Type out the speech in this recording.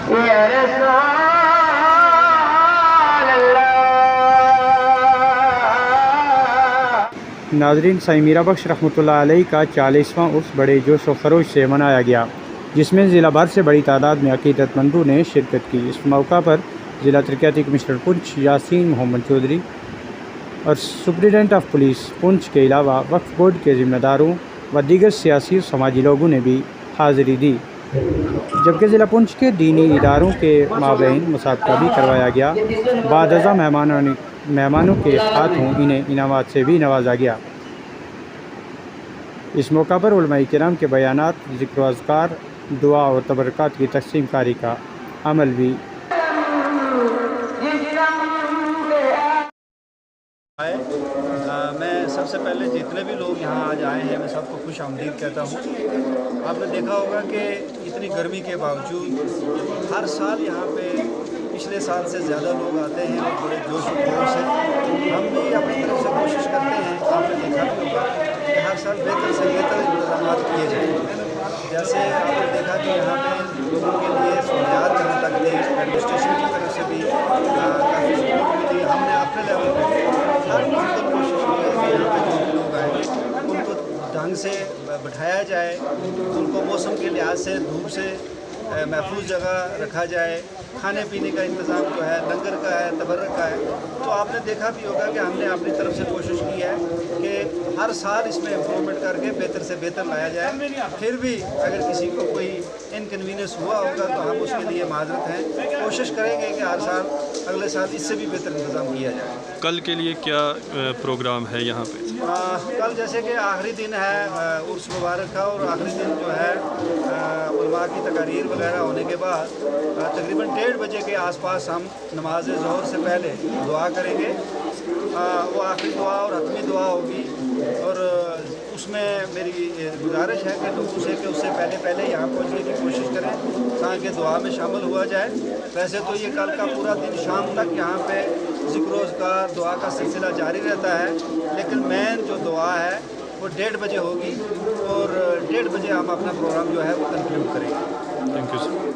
یا رسول اللہ۔ ناظرین، سائیں میرا بخش رحمۃ اللہ علیہ کا 40واں عرس بڑے جوش و خروش سے منایا گیا، جس میں ضلع بھر سے بڑی تعداد میں عقیدت مندوں نے شرکت کی۔ اس موقع پر ضلع ترقیاتی کمشنر پونچھ یاسین محمد چودھری اور سپرنٹنڈنٹ آف پولیس پونچھ کے علاوہ وقف بورڈ کے ذمہ داروں و دیگر سیاسی و سماجی لوگوں نے بھی حاضری دی، جبکہ ضلع پونچھ کے دینی اداروں کے مابین مسابقہ بھی کروایا گیا۔ بعد ازاں مہمانوں کے ہاتھوں انہیں انعامات سے بھی نوازا گیا۔ اس موقع پر علماء کرام کے بیانات، ذکر و اذکار، دعا اور تبرکات کی تقسیم کاری کا عمل بھی میں سب سے پہلے جتنے بھی لوگ یہاں آج آئے ہیں میں سب کو خوش آمدید کہتا ہوں۔ آپ نے دیکھا ہوگا کہ اتنی گرمی کے باوجود ہر سال یہاں پہ پچھلے سال سے زیادہ لوگ آتے ہیں اور بڑے جوش و خروش سے ہم بھی اپنی طرف سے کوشش کرتے ہیں۔ آپ نے دیکھا بھی ہوگا کہ ہر سال بہتر سے بہتر انتظامات کیے جائیں۔ جیسے آپ نے دیکھا کہ یہاں پہ لوگوں کے لیے سہولیات جہاں تک تھی، ایڈمنسٹریشن کی طرف سے بھی کافی سپورٹ ملی۔ ہم نے اپنے لیول پہ ہر ممکن کوشش کی ہے کہ یہاں پہ جو بھی لوگ آئیں ان کو ڈھنگ سے بٹھایا جائے، ان کو موسم کے لحاظ سے دھوپ سے محفوظ جگہ رکھا جائے، کھانے پینے کا انتظام جو ہے، لنگر کا ہے، تبرک کا ہے۔ تو آپ نے دیکھا بھی ہوگا کہ ہم نے اپنی طرف سے کوشش کی ہے کہ ہر سال اس میں امپرومنٹ کر کے بہتر سے بہتر لایا جائے۔ پھر بھی اگر کسی کو کوئی انکنوینئنس ہوا ہوگا تو ہم اس کے لیے معذرت ہیں، کوشش کریں گے کہ ہر سال اگلے سال اس سے بھی بہتر انتظام کیا جائے۔ کل کے لیے کیا پروگرام ہے یہاں پہ؟ کل جیسے کہ آخری دن ہے عرس مبارک کا، اور آخری دن جو ہے علماء کی تقاریر وغیرہ ہونے کے بعد تقریباً 1:30 بجے کے آس پاس ہم نماز ظہر سے پہلے دعا کریں گے۔ وہ آخری دعا اور حتمی دعا ہوگی، اور اس میں میری گزارش ہے کہ لوگوں سے کہ اس سے پہلے یہاں پہنچنے کی کوشش کریں تاکہ دعا میں شامل ہوا جائے۔ ویسے تو یہ کل کا پورا دن شام تک یہاں پہ ذکر و اذکار دعا کا سلسلہ جاری رہتا ہے، لیکن مین جو دعا ہے وہ 1:30 بجے ہوگی، اور 1:30 بجے ہم اپنا پروگرام جو ہے وہ کنکلیوڈ کریں گے۔ Thank you sir.